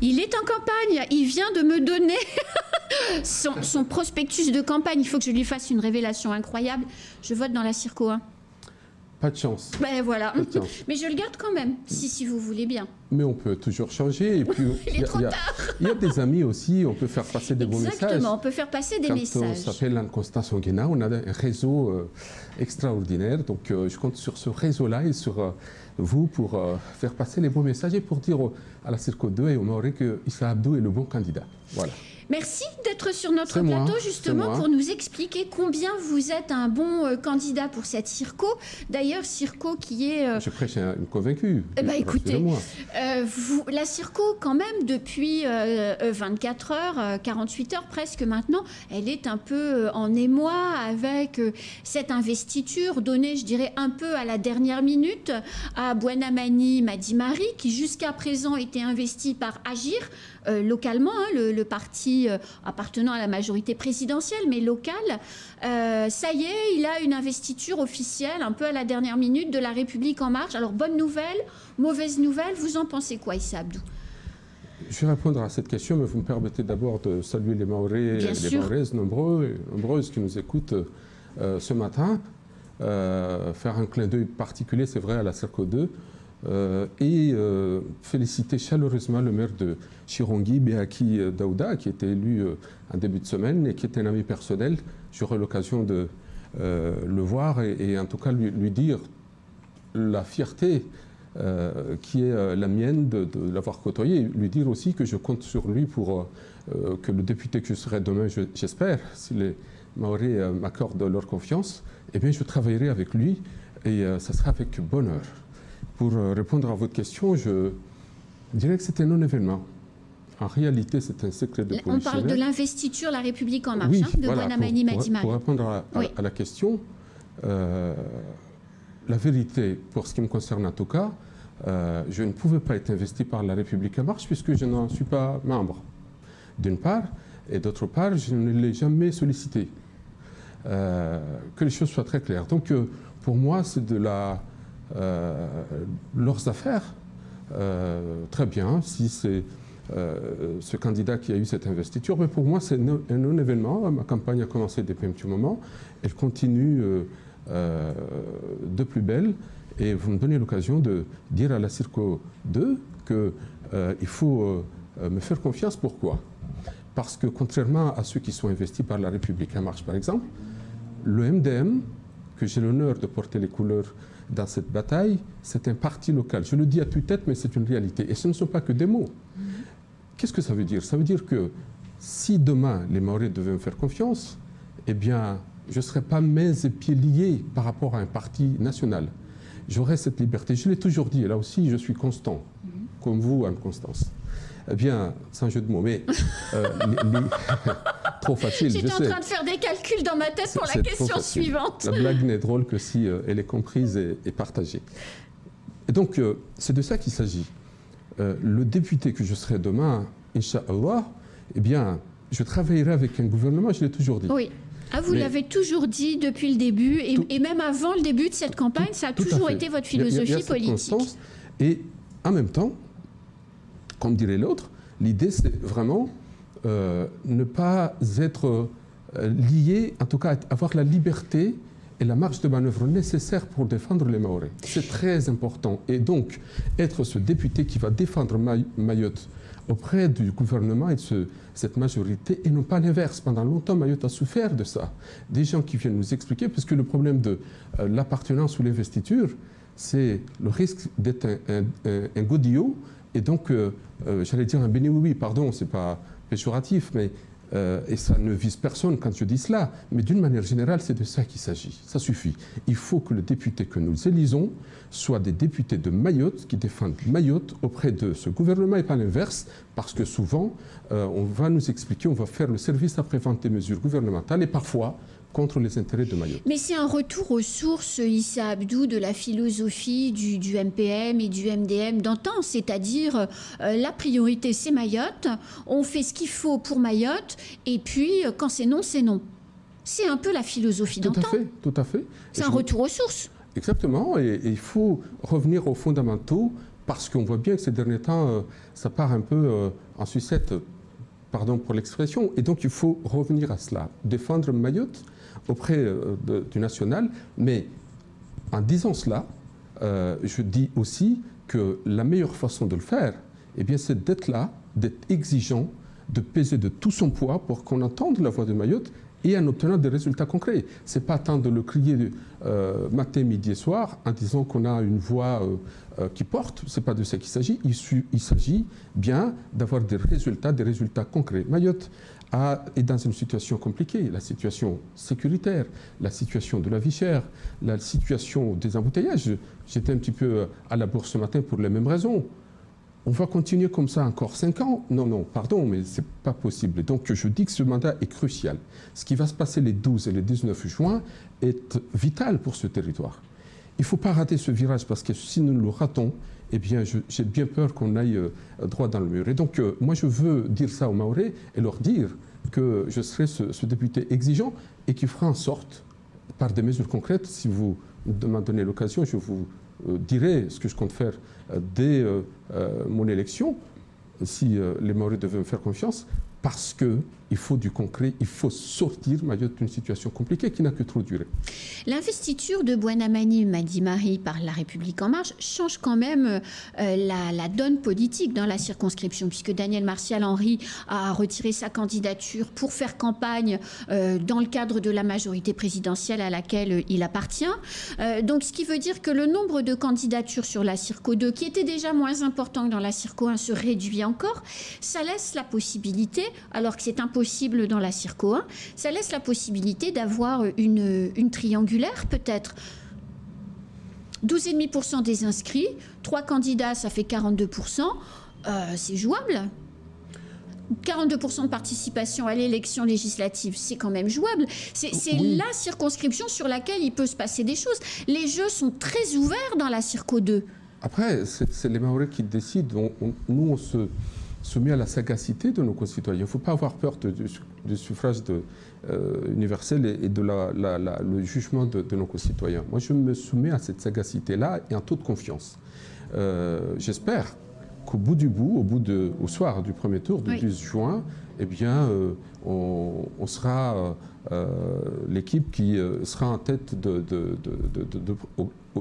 Il est en campagne. Il vient de me donner son prospectus de campagne. Il faut que je lui fasse une révélation incroyable. Je vote dans la Circo 1. Pas de chance. Ben voilà. Pas de chance. Mais je le garde quand même, si vous voulez bien. Mais on peut toujours changer. Et puis, Il est trop tard. Il y a des amis aussi, on peut faire passer des bons messages. Exactement, on peut faire passer des messages. On s'appelle Constance Nguena, on a un réseau extraordinaire. Donc je compte sur ce réseau-là et sur vous pour faire passer les bons messages et pour dire à la Circo 2 et au Maoré que Issa Abdou est le bon candidat. Voilà. Merci d'être sur notre plateau justement pour nous expliquer combien vous êtes un bon candidat pour cette Circo. D'ailleurs, Circo qui est... Je prêche une convaincue. Écoutez, la Circo quand même depuis 24 heures, 48 heures presque maintenant, elle est un peu en émoi avec cette investiture donnée, je dirais, un peu à la dernière minute à Bouanamani Madimari qui jusqu'à présent était investi par Agir. Localement, le parti appartenant à la majorité présidentielle, mais local, ça y est, il a une investiture officielle, un peu à la dernière minute, de la République En Marche. Alors, bonne nouvelle, mauvaise nouvelle, vous en pensez quoi, Issa Abdou? Je vais répondre à cette question, mais vous me permettez d'abord de saluer les Maorés et les Maoraises nombreuses qui nous écoutent ce matin. Faire un clin d'œil particulier, c'est vrai, à la Circo 2. Et féliciter chaleureusement le maire de Chirongi, Béaki Daouda, qui était élu en début de semaine et qui était un ami personnel. J'aurai l'occasion de le voir et en tout cas lui dire la fierté qui est la mienne de l'avoir côtoyé. Lui dire aussi que je compte sur lui pour que le député que je serai demain, j'espère, si les Maoris m'accordent leur confiance, eh bien je travaillerai avec lui et ça sera avec bonheur. Pour répondre à votre question, je dirais que c'est un non-événement. En réalité, c'est un secret de polichinelle. On parle de l'investiture La République En Marche, oui, de Bouanamani Madimari. Pour répondre à la question, la vérité, pour ce qui me concerne en tout cas, je ne pouvais pas être investi par La République En Marche puisque je n'en suis pas membre, d'une part, et d'autre part, je ne l'ai jamais sollicité. Que les choses soient très claires. Donc, pour moi, c'est de leurs affaires. Très bien, si c'est ce candidat qui a eu cette investiture, mais pour moi c'est un non-événement. Ma campagne a commencé depuis un petit moment, elle continue de plus belle et vous me donnez l'occasion de dire à la Circo 2 qu'il faut me faire confiance. Pourquoi? Parce que contrairement à ceux qui sont investis par La République En Marche par exemple, le MDM, que j'ai l'honneur de porter les couleurs dans cette bataille, c'est un parti local. Je le dis à tue-tête, mais c'est une réalité. Et ce ne sont pas que des mots. Qu'est-ce que ça veut dire? Ça veut dire que si demain les Maoris devaient me faire confiance, eh bien, je ne serais pas mains et pieds liés par rapport à un parti national. J'aurais cette liberté. Je l'ai toujours dit, et là aussi, je suis constant, comme vous, Anne-Constance. Eh bien, sans jeu de mots, mais trop facile, je sais. J'étais en train de faire des calculs dans ma tête pour la question suivante. La blague n'est drôle que si elle est comprise et partagée. Et donc, c'est de ça qu'il s'agit. Le député que je serai demain, Inch'Allah, eh bien, je travaillerai avec un gouvernement, je l'ai toujours dit. Oui. Ah, vous l'avez toujours dit depuis le début, et même avant le début de cette campagne, ça a toujours été votre philosophie politique. Et en même temps, comme dirait l'autre, l'idée c'est vraiment ne pas être lié, en tout cas avoir la liberté et la marge de manœuvre nécessaire pour défendre les Maoris. C'est très important. Et donc, être ce député qui va défendre Mayotte auprès du gouvernement et de cette majorité, et non pas l'inverse. Pendant longtemps, Mayotte a souffert de ça. Des gens qui viennent nous expliquer, parce que le problème de l'appartenance ou l'investiture, c'est le risque d'être un godillot, et donc, j'allais dire un béni-oui, pardon, c'est pas péjoratif, mais et ça ne vise personne quand je dis cela, mais d'une manière générale, c'est de ça qu'il s'agit. Ça suffit. Il faut que les députés que nous élisons soient des députés de Mayotte qui défendent Mayotte auprès de ce gouvernement et pas l'inverse, parce que souvent, on va nous expliquer, on va faire le service après-vente des mesures gouvernementales et parfois contre les intérêts de Mayotte. Mais c'est un retour aux sources, Issa Abdou, de la philosophie du MPM et du MDM d'antan, c'est-à-dire la priorité c'est Mayotte, on fait ce qu'il faut pour Mayotte, et puis quand c'est non, c'est non. C'est un peu la philosophie d'antan. Tout à fait. C'est un retour aux sources. Exactement, et il faut revenir aux fondamentaux parce qu'on voit bien que ces derniers temps, ça part un peu en sucette, pardon pour l'expression, et donc il faut revenir à cela, défendre Mayotte auprès du national, mais en disant cela, je dis aussi que la meilleure façon de le faire, eh bien, c'est d'être là, d'être exigeant, de peser de tout son poids pour qu'on entende la voix de Mayotte et en obtenant des résultats concrets. Ce n'est pas tant de le crier matin, midi et soir en disant qu'on a une voix qui porte, ce n'est pas de ça qu'il s'agit. Il s'agit bien d'avoir des résultats concrets. Mayotte est dans une situation compliquée, la situation sécuritaire, la situation de la vie chère, la situation des embouteillages. J'étais un petit peu à la bourse ce matin pour les mêmes raisons. On va continuer comme ça encore 5 ans? Non, pardon, mais ce n'est pas possible. Donc je dis que ce mandat est crucial. Ce qui va se passer les 12 et les 19 juin est vital pour ce territoire. Il ne faut pas rater ce virage parce que si nous le ratons, eh bien, j'ai bien peur qu'on aille droit dans le mur. Et donc, moi, je veux dire ça aux Mahorais et leur dire que je serai ce député exigeant et qui fera en sorte, par des mesures concrètes, si vous m'en donnez l'occasion, je vous dirai ce que je compte faire dès mon élection, si les Mahorais devaient me faire confiance, parce qu'il faut du concret, il faut sortir Mayotte d'une situation compliquée qui n'a que trop duré. L'investiture de Bouanamani Madi-Marie par La République En Marche change quand même la donne politique dans la circonscription, puisque Daniel Martial-Henry a retiré sa candidature pour faire campagne dans le cadre de la majorité présidentielle à laquelle il appartient. Donc, ce qui veut dire que le nombre de candidatures sur la Circo 2, qui était déjà moins important que dans la Circo 1, se réduit encore. Ça laisse la possibilité, alors que c'est impossible dans la Circo 1, ça laisse la possibilité d'avoir une triangulaire peut-être. 12,5% des inscrits, 3 candidats, ça fait 42%, c'est jouable. 42% de participation à l'élection législative, c'est quand même jouable. C'est oui. La circonscription sur laquelle il peut se passer des choses. Les jeux sont très ouverts dans la Circo 2. Après, c'est les Mahorais qui décident. Nous, on se soumis à la sagacité de nos concitoyens. Il ne faut pas avoir peur du suffrage universel et de le jugement de nos concitoyens. Moi, je me soumets à cette sagacité-là et en toute confiance. J'espère qu'au bout du bout, au soir du premier tour, du 12 juin, eh bien, on sera l'équipe qui sera en tête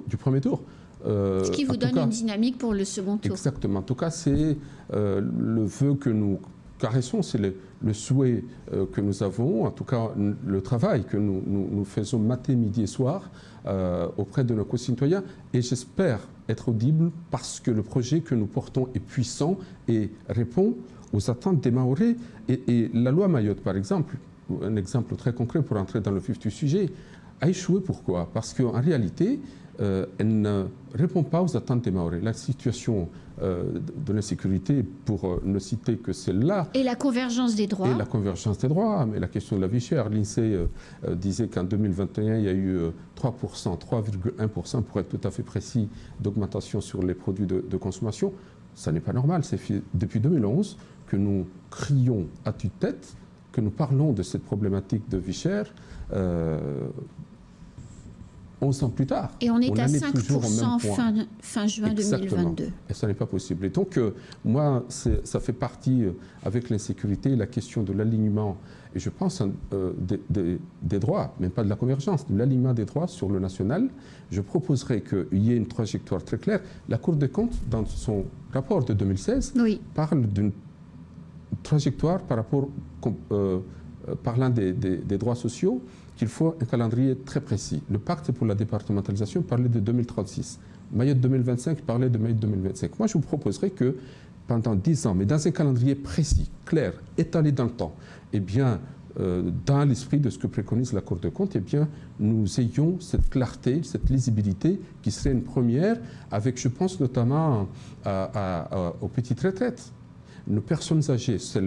du premier tour. Ce qui vous donne une dynamique pour le second tour. Exactement. En tout cas, c'est le vœu que nous caressons, c'est le souhait que nous avons, en tout cas le travail que nous faisons matin, midi et soir auprès de nos concitoyens. Et j'espère être audible parce que le projet que nous portons est puissant et répond aux attentes des Mahorais. Et la loi Mayotte, par exemple, un exemple très concret pour entrer dans le vif du sujet, a échoué. Pourquoi? Parce qu'en réalité, elle ne répond pas aux attentes des Mahorais. La situation de l'insécurité, pour ne citer que celle-là... Et la convergence des droits. Et la convergence des droits, mais la question de la vie chère. L'INSEE disait qu'en 2021, il y a eu 3%, 3,1% pour être tout à fait précis, d'augmentation sur les produits de consommation. Ça n'est pas normal. C'est depuis 2011 que nous crions à tue-tête, que nous parlons de cette problématique de vie chère. 11 ans plus tard. Et on est à 5% fin juin. Exactement. 2022. Et ça n'est pas possible. Et donc, moi, ça fait partie, avec l'insécurité, la question de l'alignement, et je pense des droits, même pas de la convergence, de l'alignement des droits sur le national. Je proposerais qu'il y ait une trajectoire très claire. La Cour des comptes, dans son rapport de 2016, parle d'une trajectoire par rapport, parlant des droits sociaux, qu'il faut un calendrier très précis. Le pacte pour la départementalisation parlait de 2036. Mayotte 2025 parlait de Mayotte 2025. Moi, je vous proposerais que pendant 10 ans, mais dans un calendrier précis, clair, étalé dans le temps, eh bien, dans l'esprit de ce que préconise la Cour des comptes, eh bien, nous ayons cette clarté, cette lisibilité qui serait une première, avec, je pense notamment aux petites retraites. Nos personnes âgées, c'est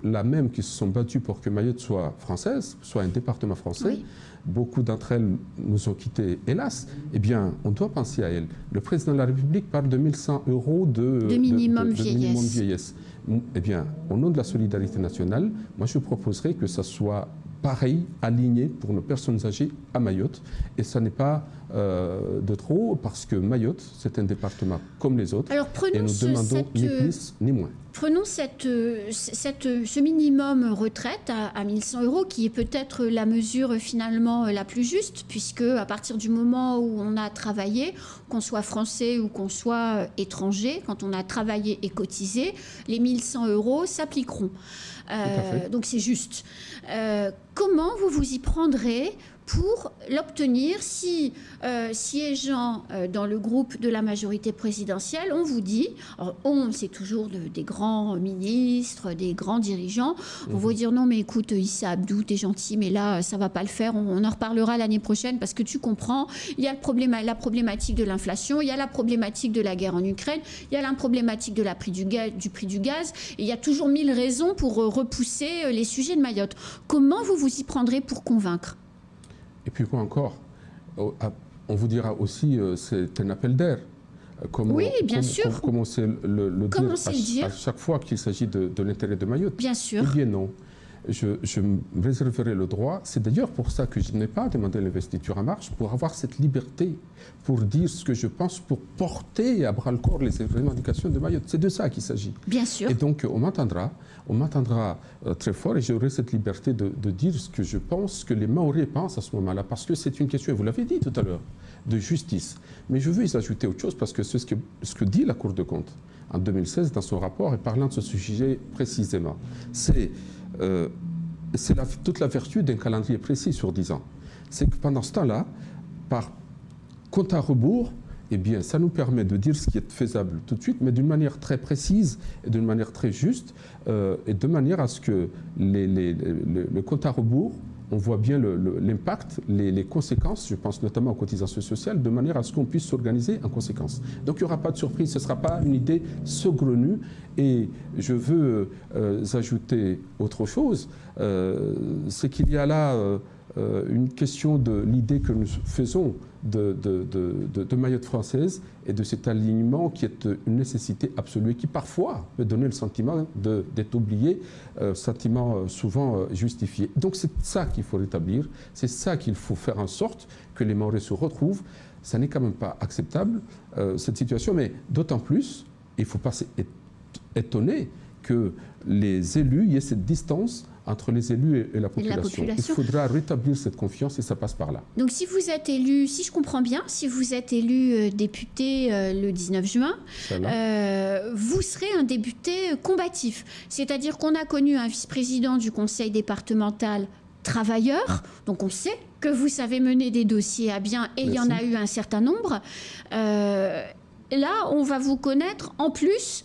la même qui se sont battues pour que Mayotte soit française, soit un département français. Oui. Beaucoup d'entre elles nous ont quittés, hélas. Eh bien, on doit penser à elles. Le président de la République parle de 1 100 € de minimum vieillesse. Eh bien, au nom de la solidarité nationale, moi je proposerais que ça soit pareil, aligné pour nos personnes âgées à Mayotte. Et ça n'est pas de trop, parce que Mayotte, c'est un département comme les autres. Alors, et nous demandons ni plus ni moins. Prenons ce minimum retraite à 1 100 €, qui est peut-être la mesure finalement la plus juste, puisque à partir du moment où on a travaillé, qu'on soit français ou qu'on soit étranger, quand on a travaillé et cotisé, les 1 100 € s'appliqueront. Donc c'est juste. Comment vous vous y prendrez pour l'obtenir si, siégeant dans le groupe de la majorité présidentielle, on vous dit, alors on, c'est toujours des grands ministres, des grands dirigeants, on va dire non mais écoute Issa Abdou, t'es gentil, mais là ça va pas le faire, on en reparlera l'année prochaine parce que tu comprends, il y a la problématique de l'inflation, il y a la problématique de la guerre en Ukraine, il y a la problématique de du prix du gaz, et il y a toujours 1000 raisons pour repousser les sujets de Mayotte. Comment vous vous y prendrez pour convaincre ? Et puis quoi encore, on vous dira aussi, c'est un appel d'air. Oui, bien sûr. Comment c'est le dire à chaque fois qu'il s'agit de l'intérêt de Mayotte? Bien sûr. Eh bien non. Je me réserverai le droit. C'est d'ailleurs pour ça que je n'ai pas demandé l'investiture en marche, pour avoir cette liberté, pour dire ce que je pense, pour porter à bras-le-corps les revendications de Mayotte. C'est de ça qu'il s'agit. Bien sûr. Et donc on m'entendra très fort, et j'aurai cette liberté de dire ce que je pense, que les Mahorais pensent à ce moment-là, parce que c'est une question, et vous l'avez dit tout à l'heure, de justice. Mais je veux y ajouter autre chose, parce que c'est ce que dit la Cour de compte en 2016 dans son rapport, et parlant de ce sujet précisément. C'est toute la vertu d'un calendrier précis sur 10 ans. C'est que pendant ce temps-là, par compte à rebours, eh bien, ça nous permet de dire ce qui est faisable tout de suite, mais d'une manière très précise et d'une manière très juste, et de manière à ce que le compte à rebours, on voit bien l'impact, les conséquences, je pense notamment aux cotisations sociales, de manière à ce qu'on puisse s'organiser en conséquence. Donc il n'y aura pas de surprise, ce ne sera pas une idée saugrenue. Et je veux ajouter autre chose, c'est qu'il y a là une question de l'idée que nous faisons de Mayotte française et de cet alignement qui est une nécessité absolue et qui parfois peut donner le sentiment d'être oublié, sentiment souvent justifié. Donc c'est ça qu'il faut rétablir, c'est ça qu'il faut faire en sorte que les Mahorais se retrouvent. Ça n'est quand même pas acceptable, cette situation, mais d'autant plus, il ne faut pas s'étonner que les élus, il y ait cette distance entre les élus et la population. Il faudra rétablir cette confiance et ça passe par là. Donc si vous êtes élu, si je comprends bien, si vous êtes élu député le 19 juin, vous serez un député combatif. C'est-à-dire qu'on a connu un vice-président du conseil départemental travailleur, donc on sait que vous savez mener des dossiers à bien et il y en a eu un certain nombre. Là, on va vous connaître en plus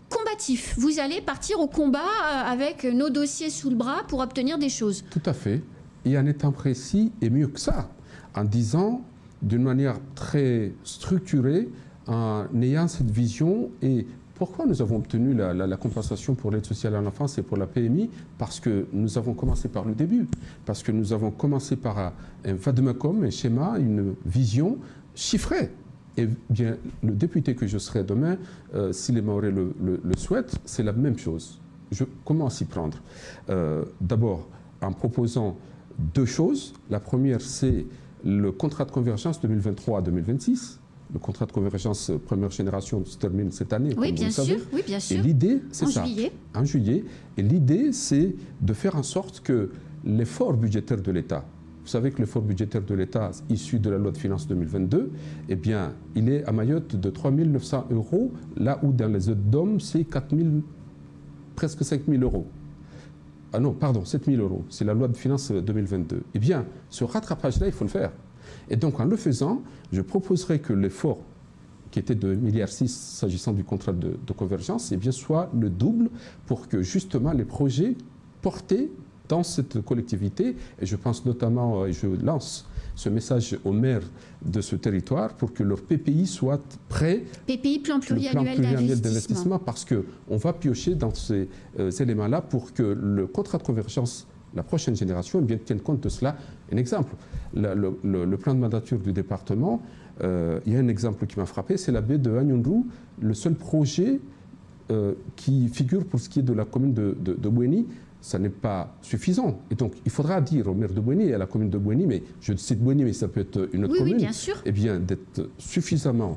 combatif. Vous allez partir au combat avec nos dossiers sous le bras pour obtenir des choses. Tout à fait. Et en étant précis, et mieux que ça, en disant d'une manière très structurée, en ayant cette vision. Et pourquoi nous avons obtenu la compensation pour l'aide sociale à l'enfance et pour la PMI? Parce que nous avons commencé par le début. Parce que nous avons commencé par un vademecum, un schéma, une vision chiffrée. Et bien, le député que je serai demain, si les Mahorais le souhaitent, c'est la même chose. Comment s'y prendre? D'abord, en proposant deux choses. La première, c'est le contrat de convergence 2023-2026. Le contrat de convergence première génération se termine cette année, oui, bien sûr, oui, bien sûr. Et l'idée, c'est ça. En juillet. Et l'idée, c'est de faire en sorte que l'effort budgétaire de l'État, vous savez que l'effort budgétaire de l'État issu de la loi de finances 2022, eh bien, il est à Mayotte de 3 900 €, là où dans les autres DOM, c'est presque 5 000 €. Ah non, pardon, 7 000 €. C'est la loi de finances 2022. Eh bien, ce rattrapage-là, il faut le faire. Et donc, en le faisant, je proposerai que l'effort, qui était de 1,6 milliard s'agissant du contrat de convergence, eh bien, soit le double pour que, justement, les projets portés dans cette collectivité, et je pense notamment, et je lance ce message aux maires de ce territoire pour que leur PPI soit prêt. PPI, plan pluriannuel d'investissement. Parce qu'on va piocher dans ces éléments-là pour que le contrat de convergence, la prochaine génération, eh bien, tienne compte de cela. Un exemple, le plan de mandature du département, il y a un exemple qui m'a frappé, c'est la baie de Anyonrou, le seul projet qui figure pour ce qui est de la commune de Bouéni, ça n'est pas suffisant. Et donc, il faudra dire au maire de Bouéni et à la commune de Bouéni, mais je cite Bouéni, mais ça peut être une autre commune, oui, bien sûr. Eh bien, d'être suffisamment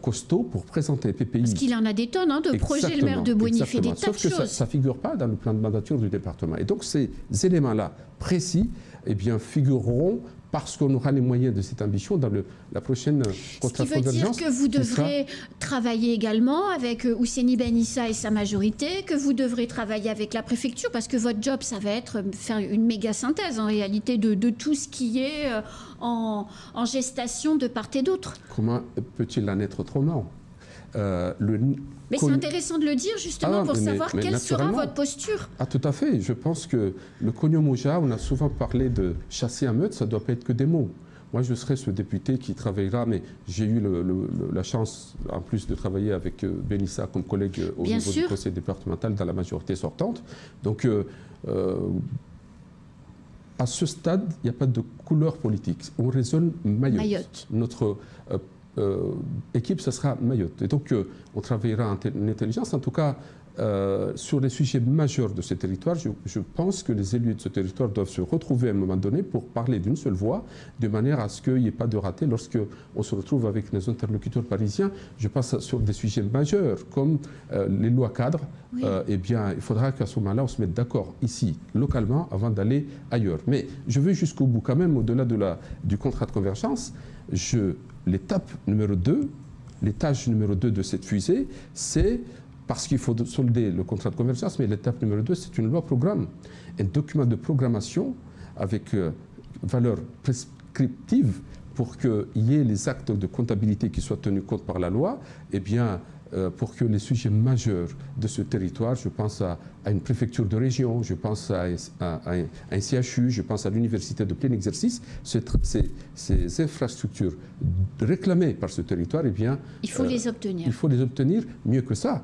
costaud pour présenter PPI. Parce qu'il en a des tonnes de projets, le maire de Bouéni fait des tas de choses. Sauf que ça ne figure pas dans le plan de mandature du département. Et donc, ces éléments-là précis, eh bien, figureront parce qu'on aura les moyens de cette ambition dans la prochaine contrat de convergence. Ce qui veut dire que vous devrez travailler également avec Ousseni Ben Issa et sa majorité, que vous devrez travailler avec la préfecture, parce que votre job, ça va être faire une méga synthèse en réalité de tout ce qui est en gestation de part et d'autre. Comment peut-il en être autrement? Mais c'est intéressant de le dire justement pour savoir quelle sera votre posture. Ah, tout à fait. Je pense que le Konyo-Moja, on a souvent parlé de chasser un meute, ça ne doit pas être que des mots. Moi, je serai ce député qui travaillera, mais j'ai eu la chance, en plus, de travailler avec Benissa comme collègue au niveau du conseil départemental dans la majorité sortante. Donc, à ce stade, il n'y a pas de couleur politique. On raisonne Mayotte. Notre équipe, ce sera Mayotte. Et donc, on travaillera en intelligence. En tout cas, sur les sujets majeurs de ce territoire, je pense que les élus de ce territoire doivent se retrouver à un moment donné pour parler d'une seule voix, de manière à ce qu'il n'y ait pas de raté lorsqu'on se retrouve avec nos interlocuteurs parisiens. Je pense sur des sujets majeurs comme les lois cadres. Oui. Eh bien, il faudra qu'à ce moment-là, on se mette d'accord ici, localement, avant d'aller ailleurs. Mais je veux jusqu'au bout quand même, au-delà du contrat de convergence, l'étape numéro 2, l'étage numéro 2 de cette fusée, c'est parce qu'il faut solder le contrat de convergence, mais l'étape numéro 2, c'est une loi programme, un document de programmation avec valeur prescriptive pour qu'il y ait les actes de comptabilité qui soient tenus compte par la loi, et bien pour que les sujets majeurs de ce territoire, je pense à une préfecture de région, je pense à un CHU, je pense à l'université de plein exercice, ces infrastructures réclamées par ce territoire, eh bien, il faut les obtenir. Il faut les obtenir, mieux que ça,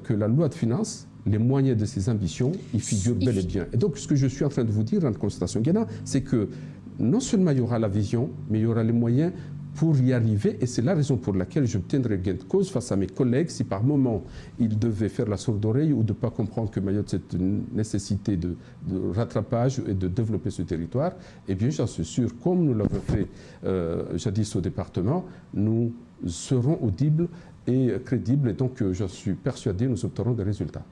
que la loi de finances, les moyens de ces ambitions, y figurent bel et bien. Et donc, ce que je suis en train de vous dire en constatation Guéna, c'est que non seulement il y aura la vision, mais il y aura les moyens pour y arriver, et c'est la raison pour laquelle je tiendrai gain de cause face à mes collègues si par moment ils devaient faire la sourde oreille ou de ne pas comprendre que Mayotte c'est une nécessité de rattrapage et de développer ce territoire. Eh bien, j'en suis sûr, comme nous l'avons fait jadis au département, nous serons audibles et crédibles, et donc j'en suis persuadé, nous obtiendrons des résultats.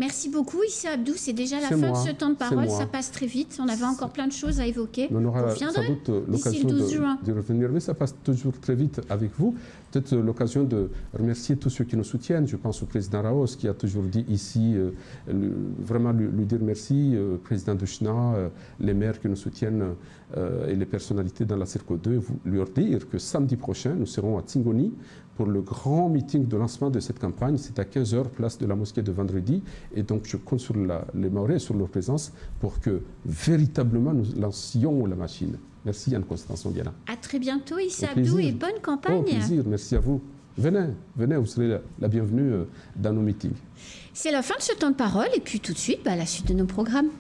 Merci beaucoup, Issa Abdou. C'est déjà la fin de ce temps de parole. Ça passe très vite. On avait encore plein de choses à évoquer. On aura sans doute l'occasion de revenir. Mais ça passe toujours très vite avec vous. Peut-être l'occasion de remercier tous ceux qui nous soutiennent. Je pense au président Raos qui a toujours dit ici, vraiment lui dire merci, président de Chna, les maires qui nous soutiennent et les personnalités dans la Circo 2, leur dire que samedi prochain, nous serons à Tingoni pour le grand meeting de lancement de cette campagne. C'est à 15h, place de la mosquée de Vendredi. Et donc, je compte sur les Mahorais, sur leur présence, pour que véritablement nous lancions la machine. Merci Anne-Constance Ondiana. À très bientôt, Issa Abdou, et bonne campagne. Au plaisir, merci à vous. Venez, vous serez la bienvenue dans nos meetings. C'est la fin de ce temps de parole, et puis tout de suite, la suite de nos programmes.